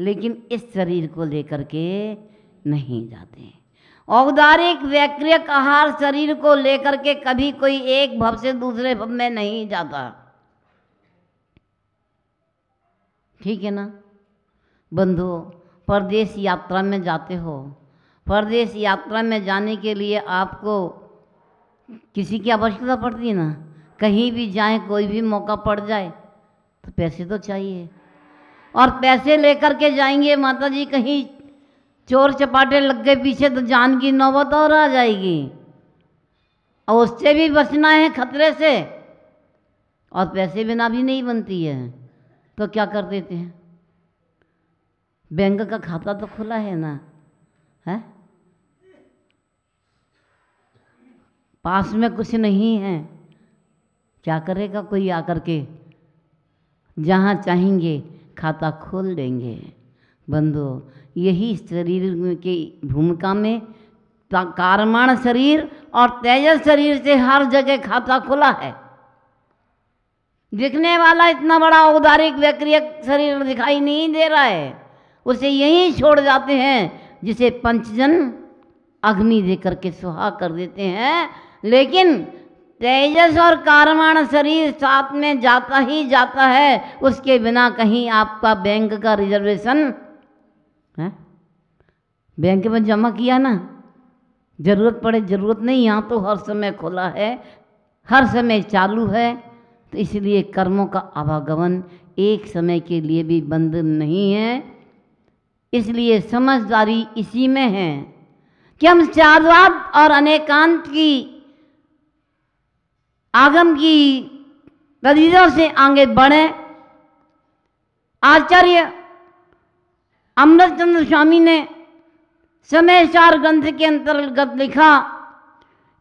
लेकिन इस शरीर को लेकर के नहीं जाते। औदारिक वैक्रियक आहार शरीर को लेकर के कभी कोई एक भव से दूसरे भव में नहीं जाता। ठीक है ना बंधु, परदेश यात्रा में जाते हो, परदेश यात्रा में जाने के लिए आपको किसी की आवश्यकता पड़ती है ना। कहीं भी जाएं, कोई भी मौका पड़ जाए तो पैसे तो चाहिए, और पैसे लेकर के जाएंगे माता जी, कहीं चोर चपाटे लग गए पीछे तो जान की नौबत और आ जाएगी, और उससे भी बचना है खतरे से, और पैसे बिना भी नहीं बनती है। तो क्या कर देते हैं, बैंक का खाता तो खुला है ना, है पास में कुछ नहीं है, क्या करेगा कोई आकर के, जहाँ चाहेंगे खाता खोल देंगे। बंधु, यही शरीर की भूमिका में कारमाण शरीर और तेजस शरीर से हर जगह खाता खुला है। दिखने वाला इतना बड़ा औदारिक वैक्रियक शरीर दिखाई नहीं दे रहा है, उसे यहीं छोड़ जाते हैं जिसे पंचजन अग्नि दे करके सुहा कर देते हैं। लेकिन तेजस और कारमाण शरीर साथ में जाता ही जाता है, उसके बिना कहीं आपका बैंक का रिजर्वेशन है, बैंक में जमा किया ना, जरूरत पड़े जरूरत नहीं, यहाँ तो हर समय खुला है, हर समय चालू है। तो इसलिए कर्मों का आवागमन एक समय के लिए भी बंद नहीं है। इसलिए समझदारी इसी में है कि हम चारवाद और अनेकांत की आगम की दलीलों से आगे बढ़े। आचार्य अमृतचंद्र स्वामी ने समयसार ग्रंथ के अंतर्गत लिखा,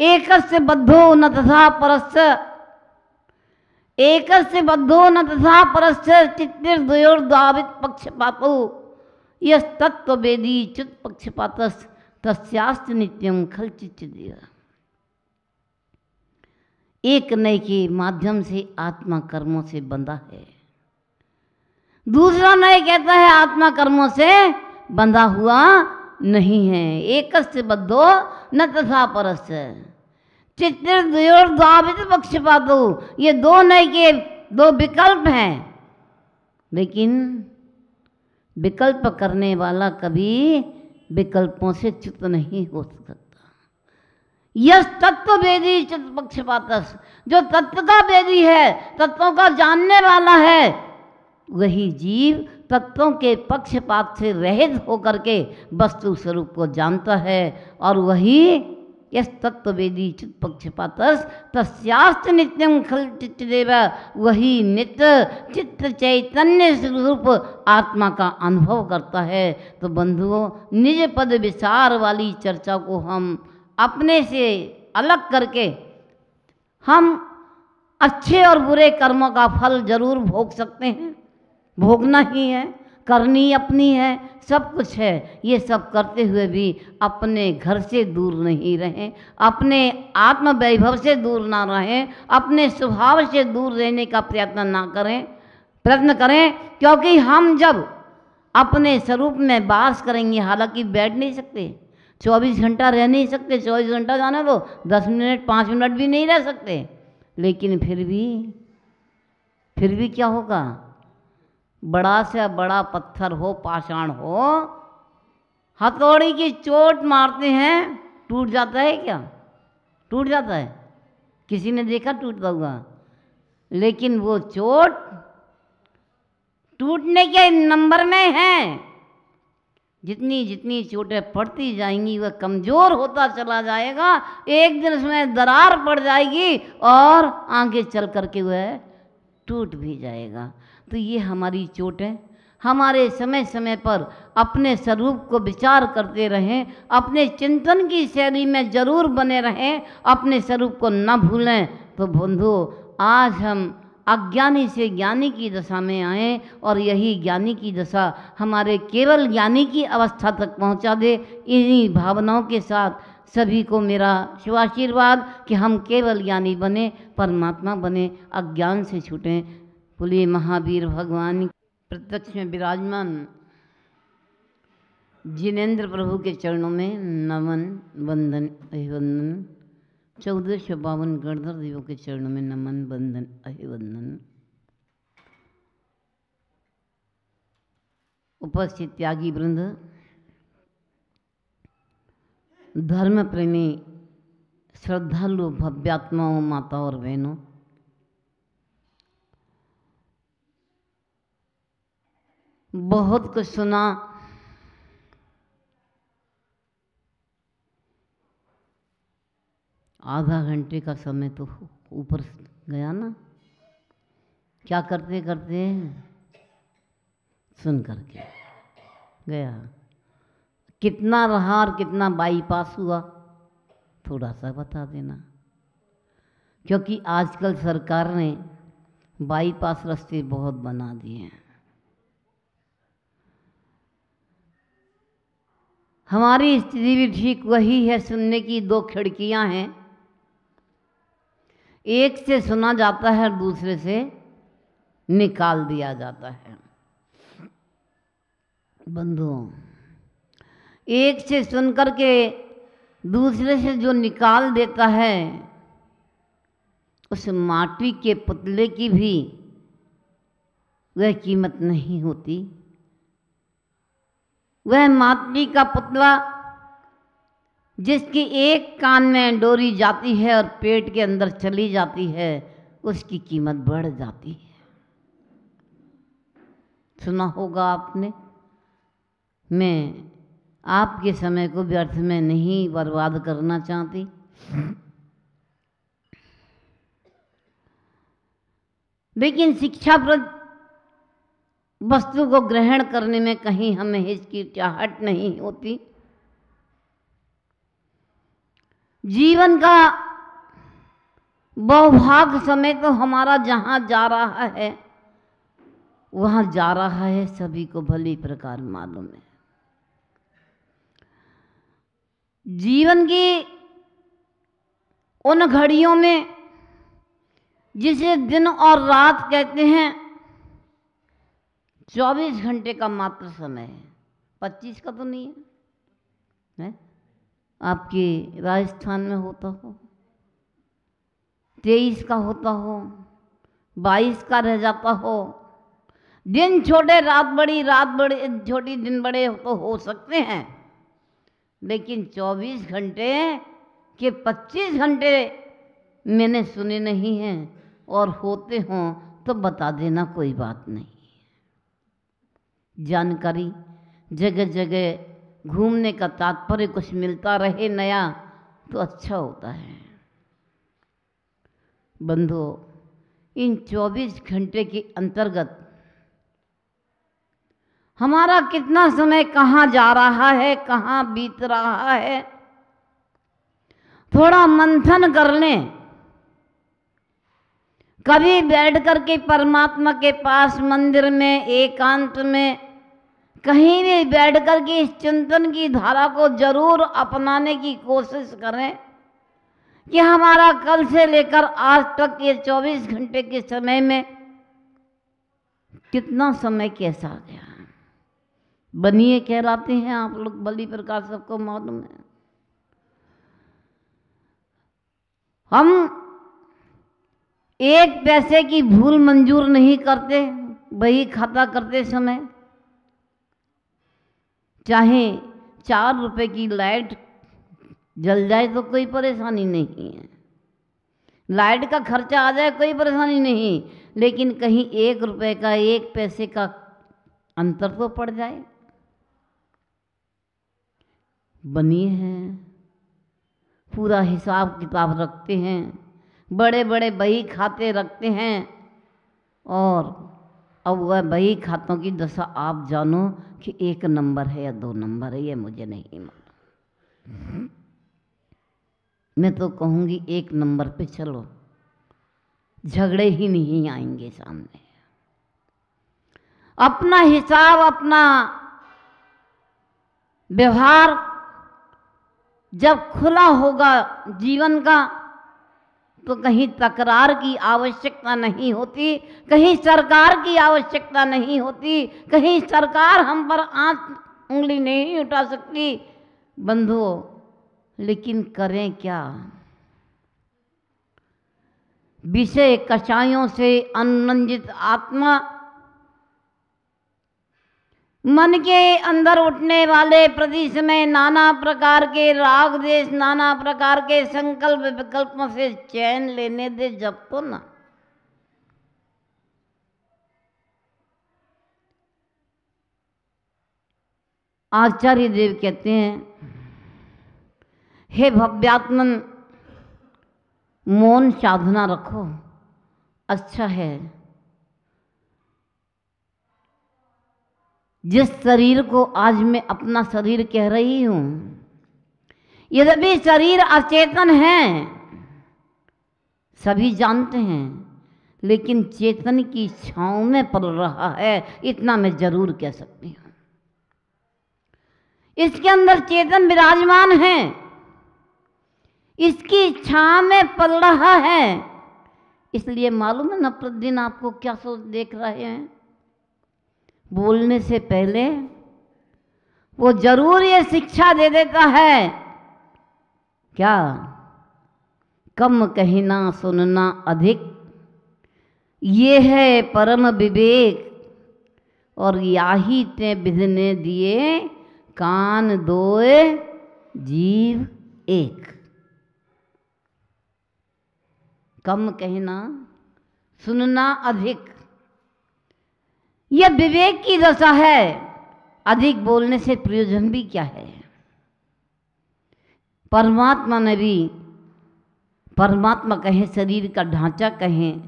एकस्य बद्धो न तथा परस्य, एकस्य बद्धो न तथा परस्य चित्तिर्द्वयोर्दावित पक्षपातो यस्तत्ववेदी च्युत पक्षपातस् तस्यास्त नित्यम खल चित्तदेव। एक नए के माध्यम से आत्मा कर्मों से बंधा है, दूसरा नए कहता है आत्मा कर्मों से बंधा हुआ नहीं है। एकस्य बद्धो न तथा परस्य चित्तिर्द्वयोर्दावित पक्षपातो, ये दो नए के दो विकल्प हैं, लेकिन विकल्प करने वाला कभी विकल्पों से च्युत नहीं हो सकता। यस तत्व वेदी चित्त पक्षपातस, जो तत्व का वेदी है, तत्वों का जानने वाला है, वही जीव तत्वों के पक्षपात से रहित होकर के वस्तु स्वरूप को जानता है, और वही यस तत्व वेदी चित्त पक्षपातस तस्यास्त नित्यम खल चित्तदेव, वही नित्य चित्त चैतन्य स्वरूप आत्मा का अनुभव करता है। तो बंधुओं, निज पद विचार वाली चर्चा को हम अपने से अलग करके, हम अच्छे और बुरे कर्मों का फल जरूर भोग सकते हैं, भोगना ही है, करनी अपनी है, सब कुछ है। ये सब करते हुए भी अपने घर से दूर नहीं रहें, अपने आत्म वैभव से दूर ना रहें, अपने स्वभाव से दूर रहने का प्रयत्न करें, क्योंकि हम जब अपने स्वरूप में वास करेंगे, हालांकि बैठ नहीं सकते, 24 घंटा रह नहीं सकते, 24 घंटा जाना तो 10 मिनट 5 मिनट भी नहीं रह सकते, लेकिन फिर भी क्या होगा, बड़ा से बड़ा पत्थर हो, पाषाण हो, हथौड़ी की चोट मारते हैं, टूट जाता है क्या? टूट जाता है? किसी ने देखा टूटता हुआ? लेकिन वो चोट टूटने के नंबर में है, जितनी जितनी चोटें पड़ती जाएंगी वह कमज़ोर होता चला जाएगा, एक दिन उसमें दरार पड़ जाएगी और आगे चल करके वह टूट भी जाएगा। तो ये हमारी चोटें, हमारे समय समय पर अपने स्वरूप को विचार करते रहें, अपने चिंतन की शैली में जरूर बने रहें, अपने स्वरूप को न भूलें। तो बंधुओं, आज हम अज्ञानी से ज्ञानी की दशा में आए, और यही ज्ञानी की दशा हमारे केवल ज्ञानी की अवस्था तक पहुंचा दे। इन्हीं भावनाओं के साथ सभी को मेरा शुभाशीर्वाद कि हम केवल ज्ञानी बने, परमात्मा बने, अज्ञान से छूटें। बोलिए महावीर भगवान प्रत्यक्ष में विराजमान जिनेंद्र प्रभु के चरणों में नमन वंदन अभिवंदन। 1452 गणधर देवों के चरणों में नमन वंदन अभिवंदन। उपस्थित त्यागी वृंद, धर्म प्रेमी श्रद्धालु भव्यात्माओं, माता और बहनों, बहुत कुछ सुना। आधा घंटे का समय तो ऊपर गया ना, क्या करते करते सुन करके गया। कितना रहा और कितना बाईपास हुआ थोड़ा सा बता देना, क्योंकि आजकल सरकार ने बाईपास रास्ते बहुत बना दिए हैं। हमारी स्थिति भी ठीक वही है। सुनने की 2 खिड़कियां हैं, एक से सुना जाता है और दूसरे से निकाल दिया जाता है। बंधुओं, एक से सुन करके दूसरे से जो निकाल देता है, उस माटी के पुतले की भी वह कीमत नहीं होती। वह माटी का पुतला जिसकी एक कान में डोरी जाती है और पेट के अंदर चली जाती है, उसकी कीमत बढ़ जाती है। सुना होगा आपने। मैं आपके समय को व्यर्थ में नहीं बर्बाद करना चाहती। लेकिन शिक्षाप्रद वस्तु को ग्रहण करने में कहीं हमें हिचकिचाहट नहीं होती। जीवन का बहुभाग समय तो हमारा जहाँ जा रहा है वहाँ जा रहा है, सभी को भली प्रकार मालूम है। जीवन की उन घड़ियों में जिसे दिन और रात कहते हैं, 24 घंटे का मात्र समय है। 25 का तो नहीं है? आपके राजस्थान में होता हो, 23 का होता हो, 22 का रह जाता हो। दिन छोटे रात बड़ी, रात बड़ी छोटी दिन बड़े तो हो सकते हैं, लेकिन 24 घंटे के 25 घंटे मैंने सुने नहीं हैं, और होते हों तो बता देना, कोई बात नहीं। जानकारी जगह जगह घूमने का तात्पर्य कुछ मिलता रहे नया तो अच्छा होता है। बंधुओं, इन 24 घंटे के अंतर्गत हमारा कितना समय कहाँ जा रहा है, कहाँ बीत रहा है, थोड़ा मंथन कर लें। कभी बैठ करके परमात्मा के पास मंदिर में, एकांत में, कहीं भी बैठ करके इस चिंतन की धारा को जरूर अपनाने की कोशिश करें कि हमारा कल से लेकर आज तक ये 24 घंटे के समय में कितना समय कैसा गया। बनिए कहलाते हैं आप लोग, भली प्रकार सबको मालूम है। हम एक पैसे की भूल मंजूर नहीं करते बही खाता करते समय। चाहे 4 रुपए की लाइट जल जाए तो कोई परेशानी नहीं है, लाइट का खर्चा आ जाए कोई परेशानी नहीं, लेकिन कहीं 1 रुपए का, 1 पैसे का अंतर तो पड़ जाए। बनिए हैं, पूरा हिसाब किताब रखते हैं, बड़े बड़े बही खाते रखते हैं, और अब वह बही खातों की दशा आप जानो कि 1 नंबर है या 2 नंबर है, ये मुझे नहीं मालूम। मैं तो कहूँगी 1 नंबर पे चलो, झगड़े ही नहीं आएंगे सामने। अपना हिसाब, अपना व्यवहार जब खुला होगा जीवन का, तो कहीं तकरार की आवश्यकता नहीं होती, कहीं सरकार की आवश्यकता नहीं होती, कहीं सरकार हम पर उंगली नहीं उठा सकती बंधुओं, लेकिन करें क्या? विषय कषायों से अनुरंजित आत्मा, मन के अंदर उठने वाले प्रति समय नाना प्रकार के राग देश, नाना प्रकार के संकल्प विकल्पों से चैन लेने दे जब तो ना। आचार्य देव कहते हैं, हे भव्यात्मन, मौन साधना रखो, अच्छा है। जिस शरीर को आज मैं अपना शरीर कह रही हूं, यद्यपि शरीर अचेतन है, सभी जानते हैं, लेकिन चेतन की छांव में पल रहा है, इतना मैं जरूर कह सकती हूं। इसके अंदर चेतन विराजमान है, इसकी छांव में पल रहा है। इसलिए मालूम है ना, प्रतिदिन आपको क्या सोच देख रहे हैं? बोलने से पहले वो जरूर ये शिक्षा दे देता है, क्या? कम कहना सुनना अधिक, ये है परम विवेक, और याही ते विधने दिए कान दोए जीव एक। कम कहना सुनना अधिक, यह विवेक की दशा है। अधिक बोलने से प्रयोजन भी क्या है? परमात्मा ने भी, परमात्मा कहें, शरीर का ढांचा कहें,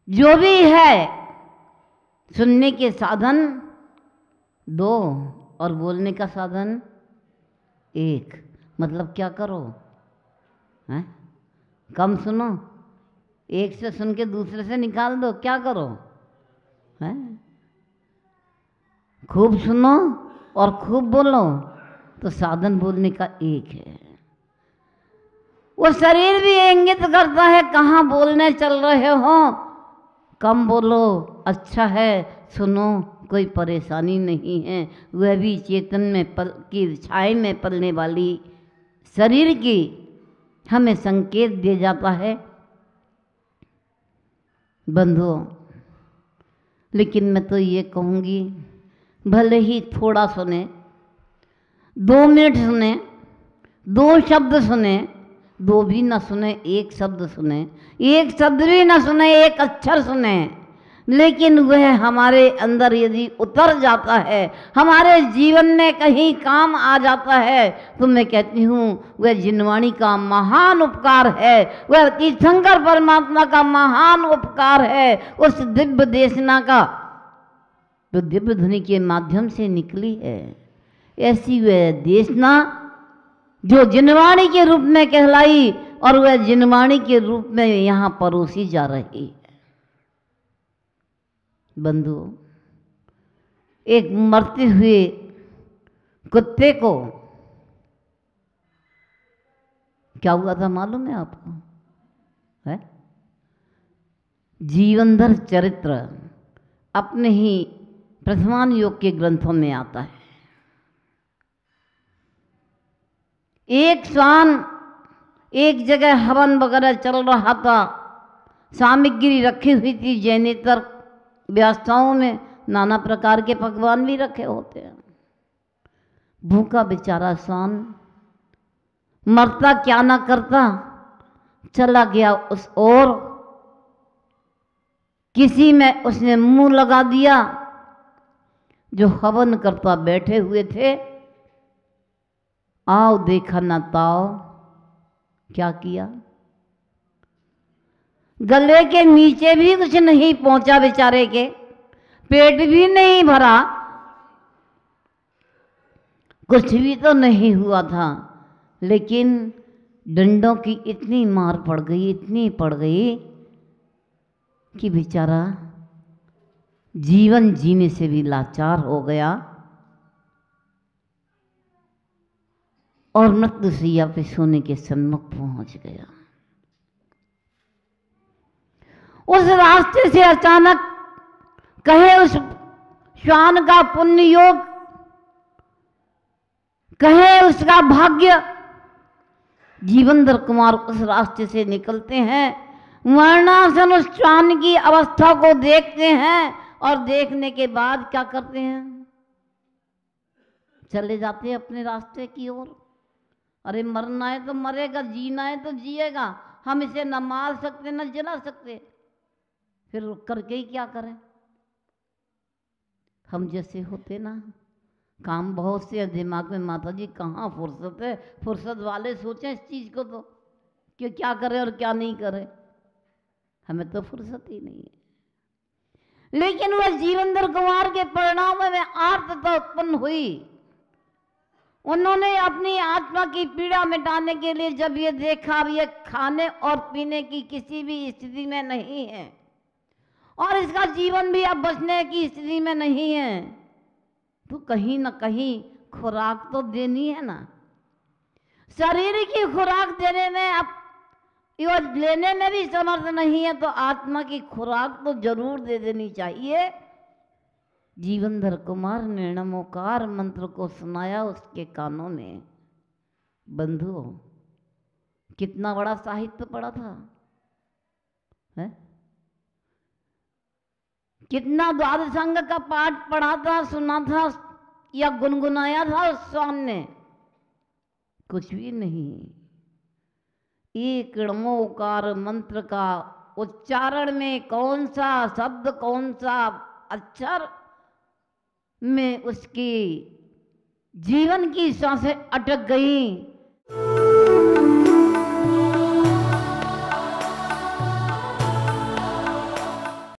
जो भी है, सुनने के साधन दो और बोलने का साधन एक। मतलब क्या करो? हैं? कम सुनो, एक से सुन के दूसरे से निकाल दो, क्या करो? हैं? खूब सुनो और खूब बोलो, तो साधन बोलने का एक है। वो शरीर भी इंगित करता है कहाँ बोलने चल रहे हो। कम बोलो, अच्छा है, सुनो, कोई परेशानी नहीं है। वह भी चेतन में पल की छाया में पलने वाली शरीर की हमें संकेत दे जाता है बंधुओं। लेकिन मैं तो ये कहूँगी, भले ही थोड़ा सुने, 2 मिनट सुने, 2 शब्द सुने, 2 भी ना सुने, 1 शब्द सुने, 1 शब्द भी ना सुने, 1 अक्षर सुने, लेकिन वह हमारे अंदर यदि उतर जाता है, हमारे जीवन में कहीं काम आ जाता है, तो मैं कहती हूँ वह जिनवाणी का महान उपकार है, वह तीर्थंकर परमात्मा का महान उपकार है। उस दिव्य देशना का जो दिव्य ध्वनि के माध्यम से निकली है, ऐसी वह देशना जो जिनवाणी के रूप में कहलाई और वह जिनवाणी के रूप में यहाँ परोसी जा रही है। बंधुओं, एक मरते हुए कुत्ते को क्या हुआ था मालूम है आपको? है? जीवनधर चरित्र अपने ही प्रथमान योग के ग्रंथों में आता है। एक श्वान एक जगह हवन वगैरह चल रहा था, सामग्री रखी हुई थी, जैनेतर व्यवस्थाओं में नाना प्रकार के पकवान भी रखे होते हैं। भूखा बेचारा श्वान मरता क्या ना करता, चला गया उस ओर, किसी में उसने मुंह लगा दिया। जो हवन करता बैठे हुए थे, आओ देखा ना ताओ, क्या किया? गले के नीचे भी कुछ नहीं पहुंचा बेचारे के, पेट भी नहीं भरा, कुछ भी तो नहीं हुआ था, लेकिन डंडों की इतनी मार पड़ गई, इतनी पड़ गई कि बेचारा जीवन जीने से भी लाचार हो गया और मृत्युशैया पे सोने के सम्मुख पहुंच गया। उस रास्ते से अचानक कहे उस श्वान का पुण्य योग कहे उसका भाग्य। जीवेंद्र कुमार उस रास्ते से निकलते हैं, मरणासन उस श्वान की अवस्था को देखते हैं और देखने के बाद क्या करते हैं, चले जाते हैं अपने रास्ते की ओर। अरे मरना है तो मरेगा, जीना है तो जिएगा, हम इसे न मार सकते न जला सकते, फिर करके ही क्या करें। हम जैसे होते ना, काम बहुत से दिमाग में, माता जी कहाँ फुर्सत है, फुर्सत वाले सोचें इस चीज़ को तो कि क्या करें और क्या नहीं करें, हमें तो फुर्सत ही नहीं है। लेकिन वह जीवेंद्र कुमार के परिणाम में आर्तता उत्पन्न हुई। उन्होंने अपनी आत्मा की पीड़ा मिटाने के लिए जब ये देखा अब ये खाने और पीने की किसी भी स्थिति में नहीं है और इसका जीवन भी अब बचने की स्थिति में नहीं है, तो कहीं ना कहीं खुराक तो देनी है ना। शरीर की खुराक देने में अब यो लेने में भी समर्थ नहीं है, तो आत्मा की खुराक तो जरूर दे देनी चाहिए। जीवेंद्र कुमार ने नमोकार मंत्र को सुनाया उसके कानों में। बंधुओं, कितना बड़ा साहित्य पढ़ा था है? कितना द्वादशांग का पाठ पढ़ा था, सुना था या गुनगुनाया था उस स्वान ने? कुछ भी नहीं। एक नमोकार मंत्र का उच्चारण में कौन सा शब्द, कौन सा अक्षर में उसकी जीवन की सांसें अटक गई